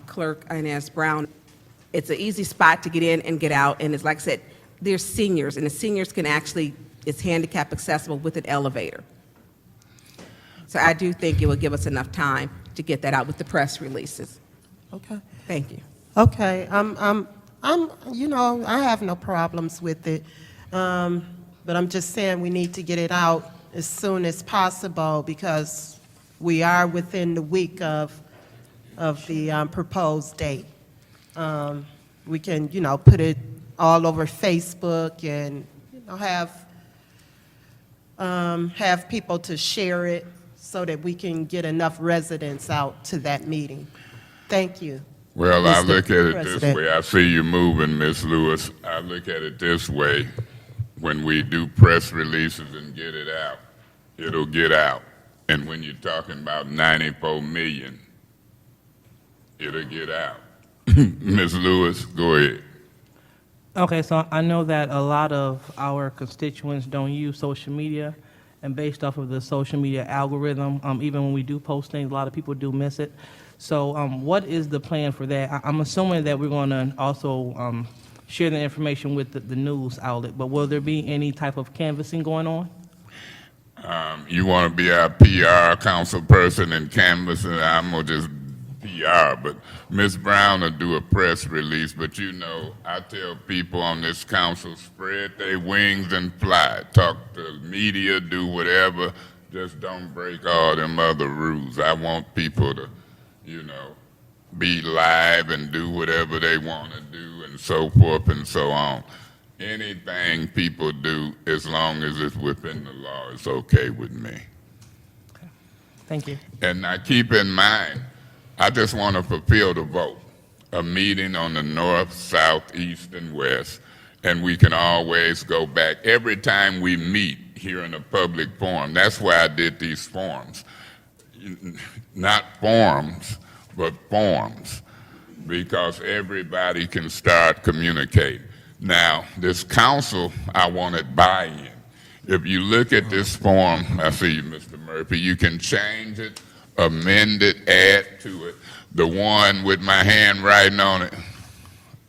Clerk Inez Brown. It's an easy spot to get in and get out, and it's like I said, there's seniors, and the seniors can actually, it's handicap accessible with an elevator. So I do think it will give us enough time to get that out with the press releases. Okay. Thank you. Okay. I have no problems with it. But I'm just saying we need to get it out as soon as possible because we are within the week of the proposed date. We can, put it all over Facebook and, have people to share it so that we can get enough residents out to that meeting. Thank you. Well, I look at it President. this way. I see you moving, Ms. Lewis. I look at it this way. When we do press releases and get it out, it'll get out. And when you're talking about 94 million, it'll get out. Ms. Lewis, go ahead. Okay, so I know that a lot of our constituents don't use social media, and based off of the social media algorithm, even when we do post things, a lot of people do miss it. So what is the plan for that? I'm assuming that we're going to also share the information with the news outlet, but will there be any type of canvassing going on? You want to be our PR council person and canvas, and I'm going to just PR, but Ms. Brown will do a press release. But I tell people on this council, spread their wings and fly. Talk to media, do whatever. Just don't break all them other rules. I want people to, be live and do whatever they want to do and so forth and so on. Anything people do, as long as it's within the law, it's okay with me. Okay. Thank you. And now keep in mind, I just want to fulfill the vote. A meeting on the north, south, east, and west, and we can always go back. Every time we meet here in a public forum, that's why I did these forums. Not forums, but forums, because everybody can start communicating. Now, this council, I wanted buy-in. If you look at this form, I see you, Mr. Murphy, you can change it, amend it, add to it. The one with my handwriting on it,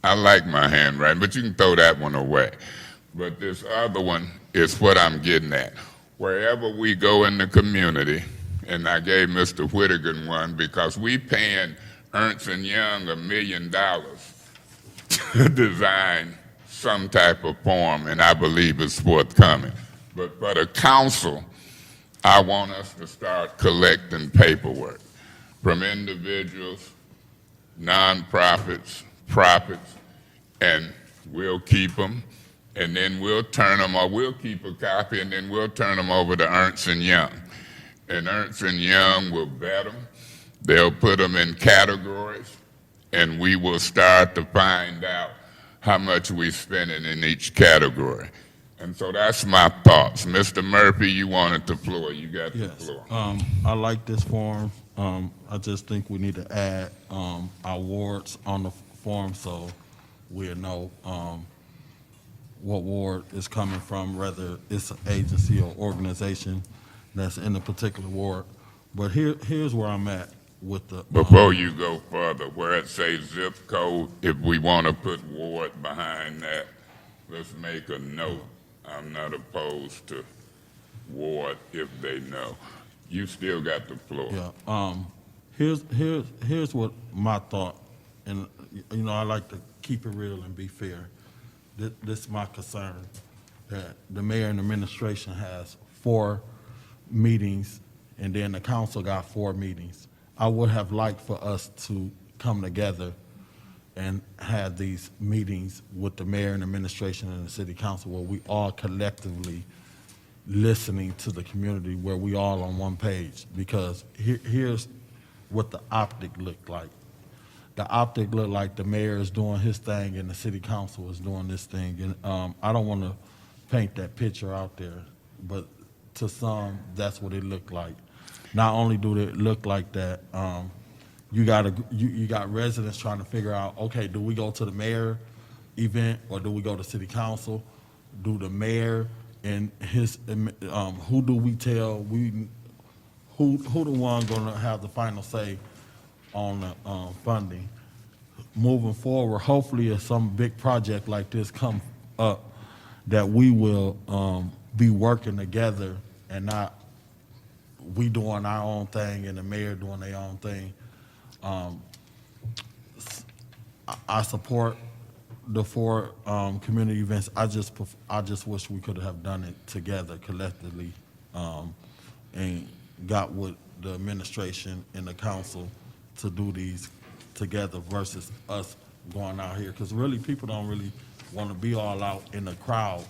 I like my handwriting, but you can throw that one away. But this other one is what I'm getting at. Wherever we go in the community, and I gave Mr. Whittaker one because we paying Ernst & Young $1 million to design some type of form, and I believe it's forthcoming. But for the council, I want us to start collecting paperwork from individuals, nonprofits, profits, and we'll keep them, and then we'll turn them, or we'll keep a copy, and then we'll turn them over to Ernst & Young. And Ernst & Young will vet them. They'll put them in categories, and we will start to find out how much we're spending in each category. And so that's my thoughts. Mr. Murphy, you wanted the floor. You got the floor. I like this form. I just think we need to add our wards on the form so we'll know what ward is coming from, whether it's an agency or organization that's in a particular ward. But here's where I'm at with the... Before you go further, where it says zip code, if we want to put ward behind that, let's make a note. I'm not opposed to ward if they know. You still got the floor. Yeah. Here's what my thought, and I like to keep it real and be fair. This is my concern, that the mayor and administration has 4 meetings, and then the council got 4 meetings. I would have liked for us to come together and have these meetings with the mayor and administration and the city council where we all collectively listening to the community, where we all on one page. Because here's what the optic looked like. The optic looked like the mayor is doing his thing and the city council is doing this thing. And I don't want to paint that picture out there, but to some, that's what it looked like. Not only do it look like that, you got residents trying to figure out, okay, do we go to the mayor event or do we go to city council? Do the mayor and his, who do we tell, who the one gonna have the final say on the funding. Moving forward, hopefully if some big project like this come up, that we will be working together and not we doing our own thing and the mayor doing their own thing. I support the 4 community events. I just wish we could have done it together collectively and got with the administration and the council to do these together versus us going out here. Because really, people don't really want to be all out in the crowd.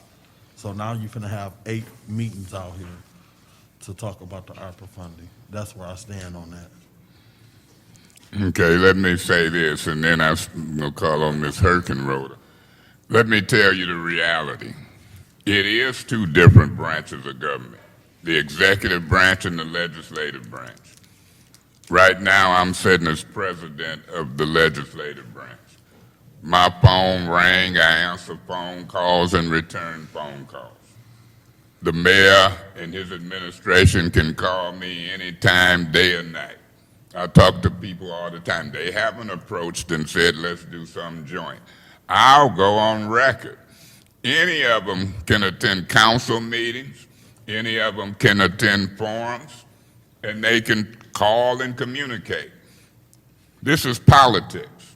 So now you're finna have 8 meetings out here to talk about the Arpa funding. That's where I stand on that. Okay, let me say this, and then I'm going to call on Ms. Herkenroder. Let me tell you the reality. It is 2 different branches of government, the executive branch and the legislative branch. Right now, I'm sitting as president of the legislative branch. My phone rang, I answer phone calls and return phone calls. The mayor and his administration can call me anytime, day or night. I talk to people all the time. They haven't approached and said, let's do something joint. I'll go on record. Any of them can attend council meetings. Any of them can attend forums, and they can call and communicate. This is politics.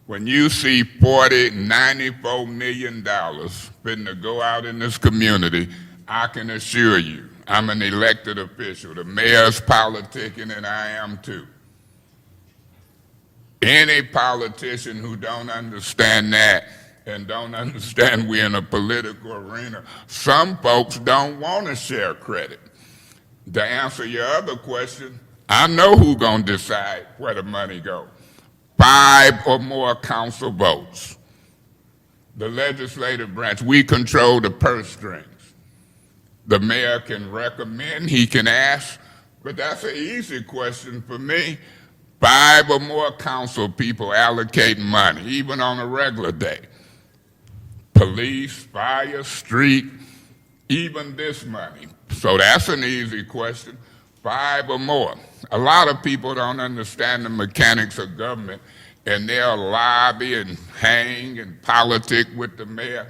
When you see $94 million fitting to go out in this community, I can assure you, I'm an elected official. The mayor's politicking, and I am too. Any politician who don't understand that and don't understand we're in a political arena, some folks don't want to share credit. To answer your other question, I know who's going to decide where the money goes. 5 or more council votes. The legislative branch, we control the purse strings. The mayor can recommend, he can ask, but that's an easy question for me. 5 or more council people allocate money, even on a regular day. Police, fire, street, even this money. So that's an easy question. 5 or more. A lot of people don't understand the mechanics of government, and they'll lobby and hang and politic with the mayor.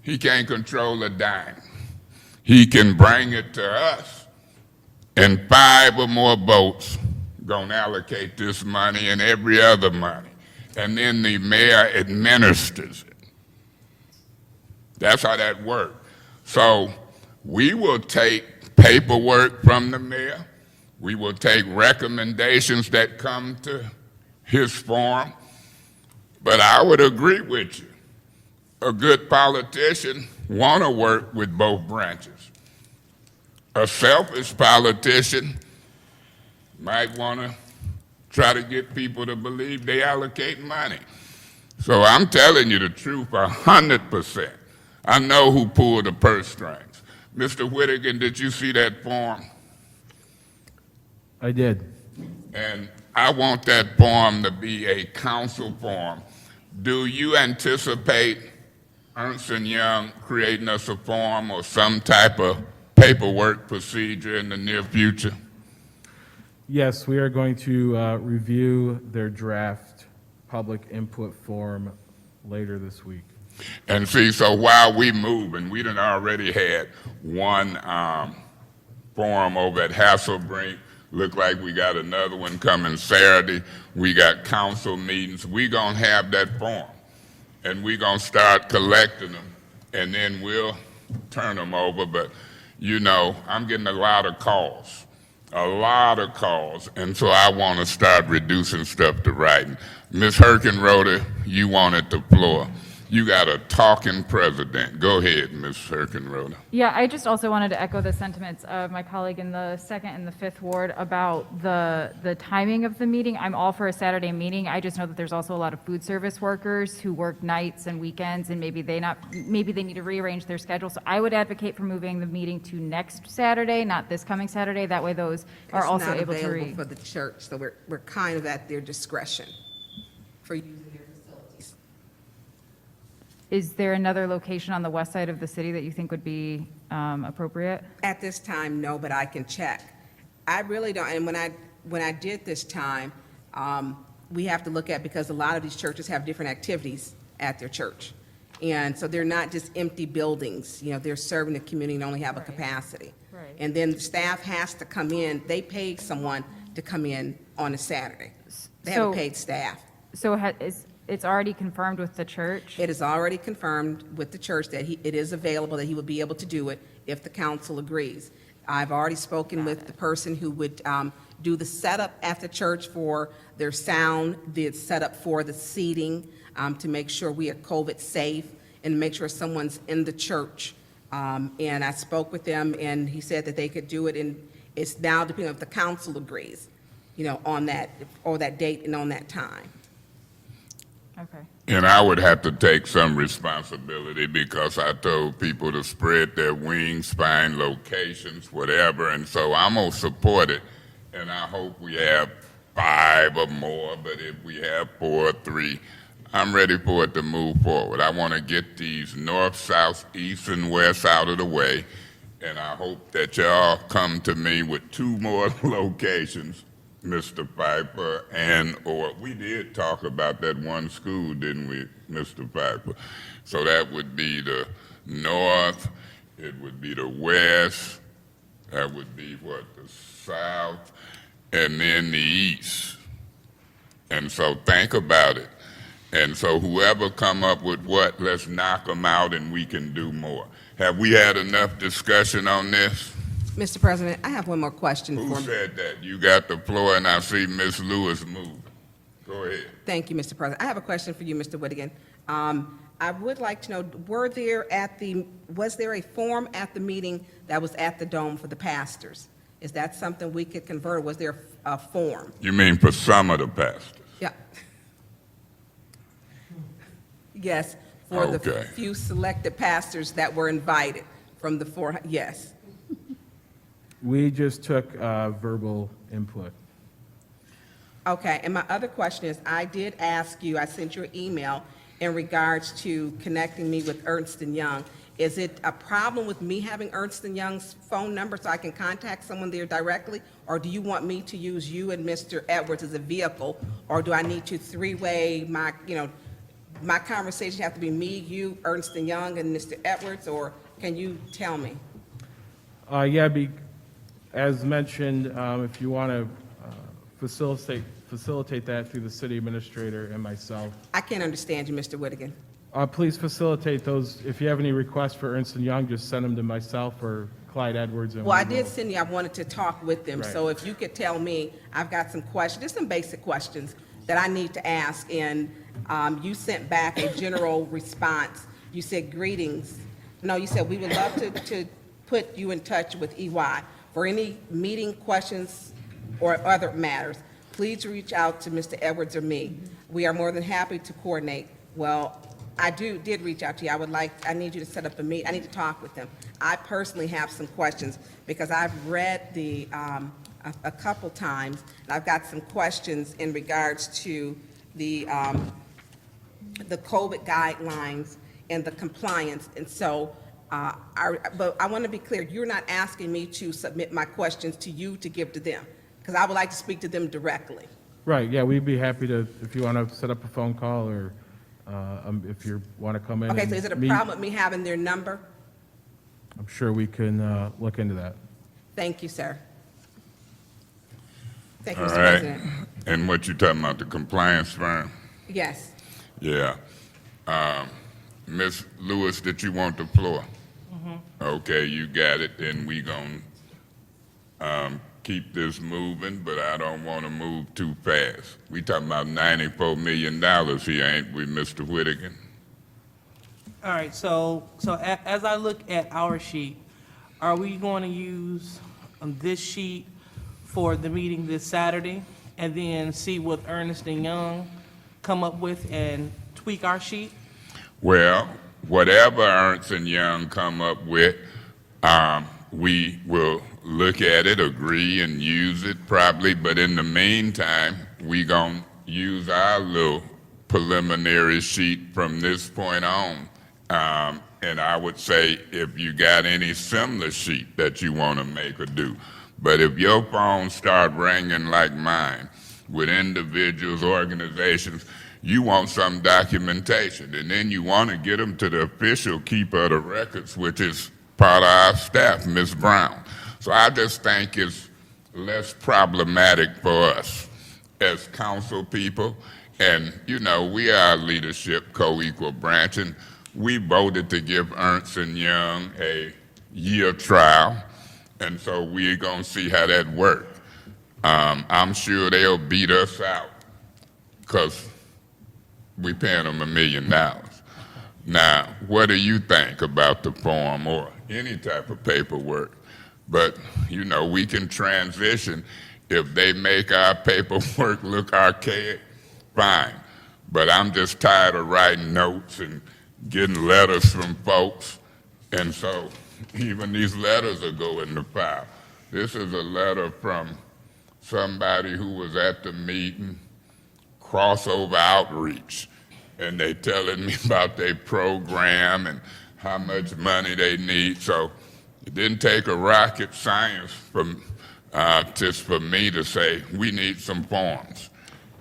He can't control a dime. He can bring it to us, and 5 or more votes gonna allocate this money and every other money, and then the mayor administers it. That's how that works. So we will take paperwork from the mayor. We will take recommendations that come to his forum. But I would agree with you. A good politician want to work with both branches. A selfish politician might want to try to get people to believe they allocate money. So I'm telling you the truth 100%. I know who pulled the purse strings. Mr. Whittaker, did you see that form? I did. And I want that form to be a council form. Do you anticipate Ernst & Young creating us a form or some type of paperwork procedure in the near future? Yes, we are going to review their draft public input form later this week. And see, so while we moving, we done already had one forum over at Hasselbrink. Look like we got another one coming Saturday. We got council meetings. We gonna have that form, and we gonna start collecting them, and then we'll turn them over. But you know, I'm getting a lot of calls, and so I want to start reducing stuff to writing. Ms. Herkenroder, you wanted the floor. You got a talking president. Go ahead, Ms. Herkenroder. Yeah, I just also wanted to echo the sentiments of my colleague in the 2nd and the 5th Ward about the timing of the meeting. I'm all for a Saturday meeting. I just know that there's also a lot of food service workers who work nights and weekends, and maybe they need to rearrange their schedule. So I would advocate for moving the meeting to next Saturday, not this coming Saturday. That way those are also able to It's not available for the church, so we're kind of at their discretion for using their facilities. Is there another location on the west side of the city that you think would be appropriate? At this time, no, but I can check. I really don't, and when I did this time, we have to look at, because a lot of these churches have different activities at their church. And so they're not just empty buildings, you know, they're serving the community and only have a capacity. Right. And then the staff has to come in, they paid someone to come in on a Saturday. They have a So- paid staff. So it's already confirmed with the church? It is already confirmed with the church that it is available, that he would be able to do it if the council agrees. I've already spoken with the person who would do the setup at the church for their sound, the setup for the seating, to make sure we are COVID safe and make sure someone's in the church. And I spoke with them, and he said that they could do it, and it's now depending if the council agrees, you know, on that, or that date and on that time. Okay. And I would have to take some responsibility because I told people to spread their wings, find locations, whatever, and so I'm going to support it. And I hope we have 5 or more, but if we have 4 or 3, I'm ready for it to move forward. I want to get these north, south, east, and west out of the way, and I hope that y'all come to me with 2 more locations, Mr. Piper, or we did talk about that one school, didn't we, Mr. Piper? So that would be the north, it would be the west, that would be what, the south, and then the east. And so think about it. And so whoever come up with what, let's knock them out and we can do more. Have we had enough discussion on this? Mr. President, I have one more question Who for said that? You got the floor, and I see Miss Lewis moving. Go ahead. Thank you, Mr. President. I have a question for you, Mr. Whittigan. I would like to know, was there a form at the meeting that was at the Dome for the pastors? Is that something we could convert, or was there a form? You mean for some of the pastors? Yeah. Yes, for the Okay. few selected pastors that were invited from the 4, yes. We just took verbal input. Okay, and my other question is, I did ask you, I sent you an email in regards to connecting me with Ernst & Young. Is it a problem with me having Ernst & Young's phone number so I can contact someone there directly? Or do you want me to use you and Mr. Edwards as a vehicle? Or do I need to three-way my conversation have to be me, you, Ernst & Young, and Mr. Edwards? Or can you tell me? As mentioned, if you want to facilitate that through the city administrator and myself, I can't understand you, Mr. Whittigan. please facilitate those. If you have any requests for Ernst & Young, just send them to myself or Clyde Edwards. And Well, I we did will- send you, I wanted to talk with them, Right. so if you could tell me, I've got some questions, just some basic questions that I need to ask, and you sent back a general response. You said greetings. No, you said we would love to put you in touch with EY. For any meeting questions or other matters, please reach out to Mr. Edwards or me. We are more than happy to coordinate. Well, I did reach out to you. I need you to set up a meet. I need to talk with them. I personally have some questions because I've read a couple times, and I've got some questions in regards to the COVID guidelines and the compliance. And so, but I want to be clear, you're not asking me to submit my questions to you to give to them, because I would like to speak to them directly. Right, yeah, we'd be happy to, if you want to set up a phone call or if you want to come in Okay, and so is it a meet, problem with me having their number? I'm sure we can look into that. Thank you, sir. Thank you, All Mr. right. President. And what you talking about, the compliance firm? Yes. Yeah. Miss Lewis, did you want the floor? Okay, you got it, then we gonna keep this moving, but I don't want to move too fast. We talking about $94 million here, ain't we, Mr. Whittigan? All right, so as I look at our sheet, are we going to use this sheet for the meeting this Saturday and then see what Ernest & Young come up with and tweak our sheet? Well, whatever Ernst & Young come up with, we will look at it, agree, and use it probably, but in the meantime, we gonna use our little preliminary sheet from this point on. And I would say if you got any similar sheet that you want to make or do. But if your phone start ringing like mine, with individuals, organizations, you want some documentation, and then you want to get them to the official keeper of the records, which is part of our staff, Ms. Brown. So I just think it's less problematic for us as council people. And, you know, we are a leadership co-equal branch, and we voted to give Ernst & Young a year trial, and so we're going to see how that works. I'm sure they'll beat us out because we're paying them $1 million. Now, what do you think about the form or any type of paperwork? But, you know, we can transition. If they make our paperwork look archaic, fine. But I'm just tired of writing notes and getting letters from folks. And so even these letters will go in the file. This is a letter from somebody who was at the meeting, Crossover Outreach, and they telling me about their program and how much money they need. So it didn't take a rocket science from just for me to say we need some forms.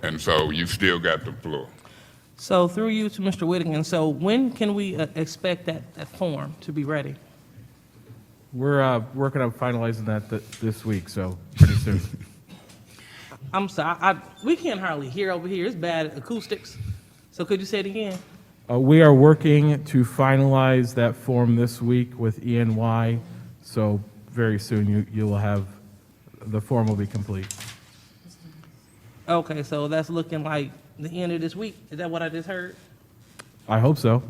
And so you still got the floor. So through you to Mr. Whittingham, so when can we expect that form to be ready? We're working on finalizing that this week, so pretty soon. I'm sorry, we can't hardly hear over here. It's bad acoustics. So could you say it again? We are working to finalize that form this week with ENY, so very soon you will have, the form will be complete. Okay, so that's looking like the end of this week. Is that what I just heard? I hope so.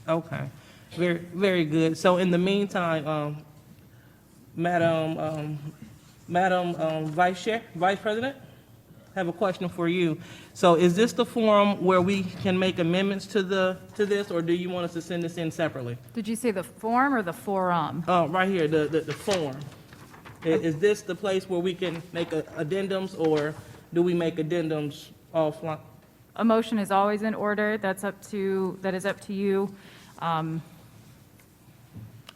Okay, very, very good. So in the meantime, Madam Vice President, I have a question for you. So is this the forum where we can make amendments to this, or do you want us to send this in separately? Did you say the form or the forum? Right here, the form. Is this the place where we can make addendums, or do we make addendums offline? A motion is always in order. That is up to you.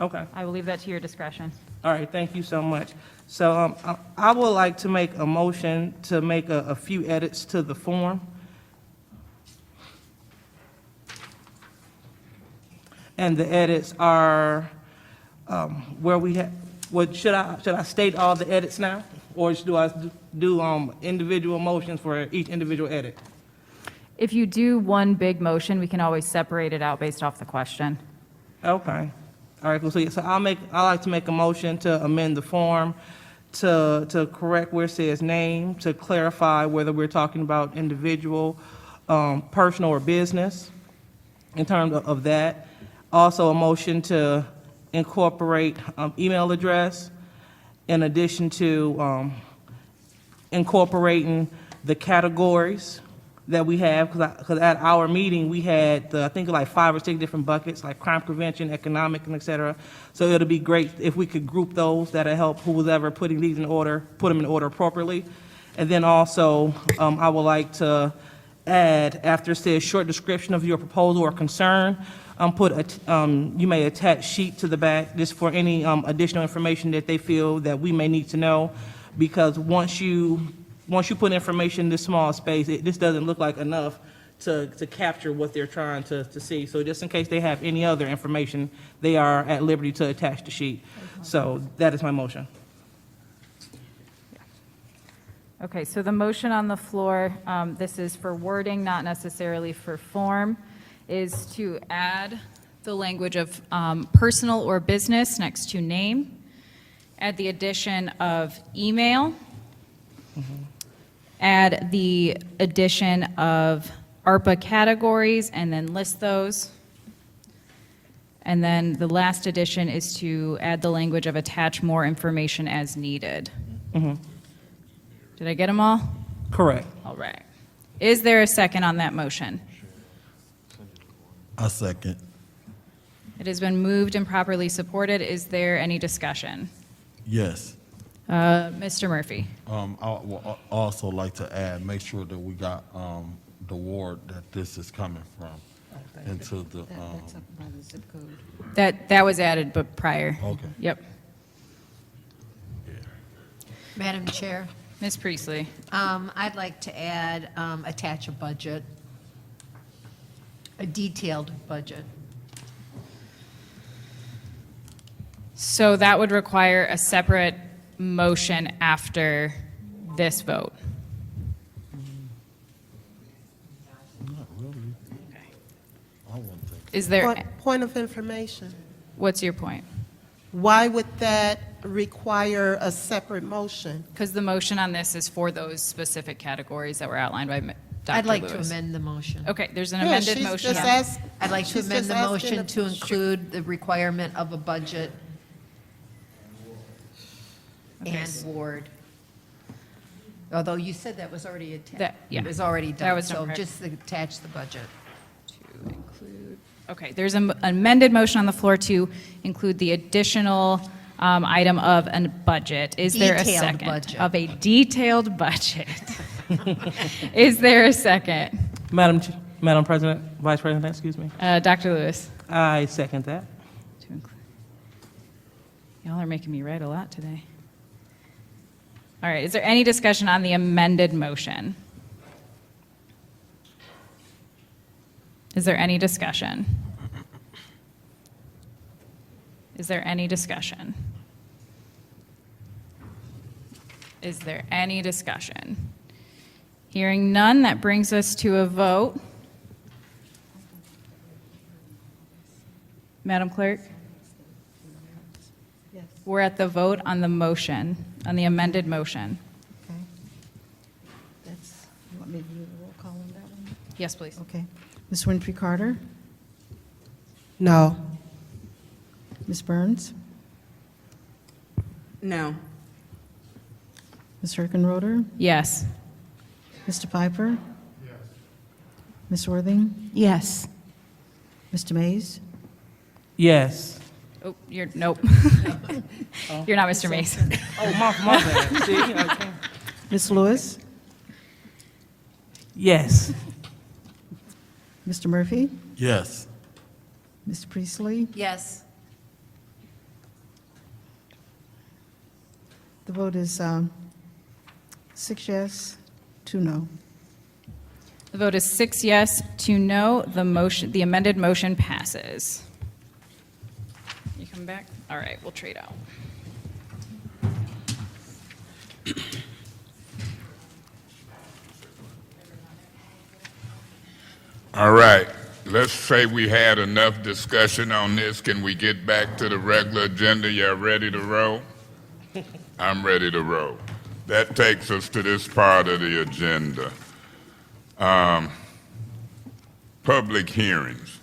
Okay. I will leave that to your discretion. All right, thank you so much. So I would like to make a motion to make a few edits to the form. And the edits are where we have, should I state all the edits now? Or do I do individual motions for each individual edit? If you do one big motion, we can always separate it out based off the question. Okay. All right, cool. So I'd like to make a motion to amend the form to correct where it says name, to clarify whether we're talking about individual, personal, or business in terms of that. Also, a motion to incorporate email address in addition to incorporating the categories that we have, because at our meeting, we had, I think, like 5 or 6 different buckets, like crime prevention, economic, and et cetera. So it'll be great if we could group those. That'll help who's ever putting these in order, put them in order appropriately. And then also, I would like to add, after it says short description of your proposal or concern, you may attach sheet to the back just for any additional information that they feel that we may need to know. Because once you put information in this small space, this doesn't look like enough to capture what they're trying to see. So just in case they have any other information, they are at liberty to attach the sheet. So that is my motion. Okay, so the motion on the floor, this is for wording, not necessarily for form, is to add the language of personal or business next to name, add the addition of email, add the addition of ARPA categories, and then list those. And then the last addition is to add the language of attach more information as needed. Did I get them all? Correct. All right. Is there a second on that motion? I second. It has been moved and properly supported. Is there any discussion? Yes. Mr. Murphy? I would also like to add, make sure that we got the ward that this is coming from into the. That's up by the zip code. That was added, but prior. Okay. Yep. Madam Chair, Ms. Priestley? I'd like to add, attach a budget, a detailed budget. So that would require a separate motion after this vote. Is there, Point of information. what's your point? Why would that require a separate motion? Because the motion on this is for those specific categories that were outlined by Dr. I'd like to Lewis. amend the motion. Okay, there's an Yeah, amended she's motion. just ask- I'd like to she's amend just the asking motion to include the requirement of a budget and ward. Although you said that was already That- attached. yeah. It was already That done, was so correct. just attach the budget. To include, okay, there's an amended motion on the floor to include the additional item of a budget. Is there a Detailed second? budget. Of a detailed budget. Is there a second? Madam President, Vice President, excuse me. Dr. Lewis? I second that. To include. Y'all are making me write a lot today. All right, is there any discussion on the amended motion? Is there any discussion? Is there any discussion? Is there any discussion? Hearing none, that brings us to a vote. Madam Clerk? Yes. We're at the vote on the motion, on the amended motion. Okay. That's, you want me to do the roll call on that one? Yes, please. Okay. Ms. Winfrey Carter? No. Ms. Burns? No. Ms. Herkenroder? Yes. Mr. Piper? Yes. Ms. Worthing? Yes. Mr. Mays? Yes. Oh, nope. You're not Mr. Mason. Oh, my bad. See, okay. Ms. Lewis? Yes. Mr. Murphy? Yes. Ms. Priestley? Yes. The vote is 6 yes, 2 no. The vote is 6 yes, 2 no. The amended motion passes. You come back? All right, we'll trade out. All right, let's say we had enough discussion on this. Can we get back to the regular agenda? Y'all ready to roll? I'm ready to roll. That takes us to this part of the agenda. Public hearings.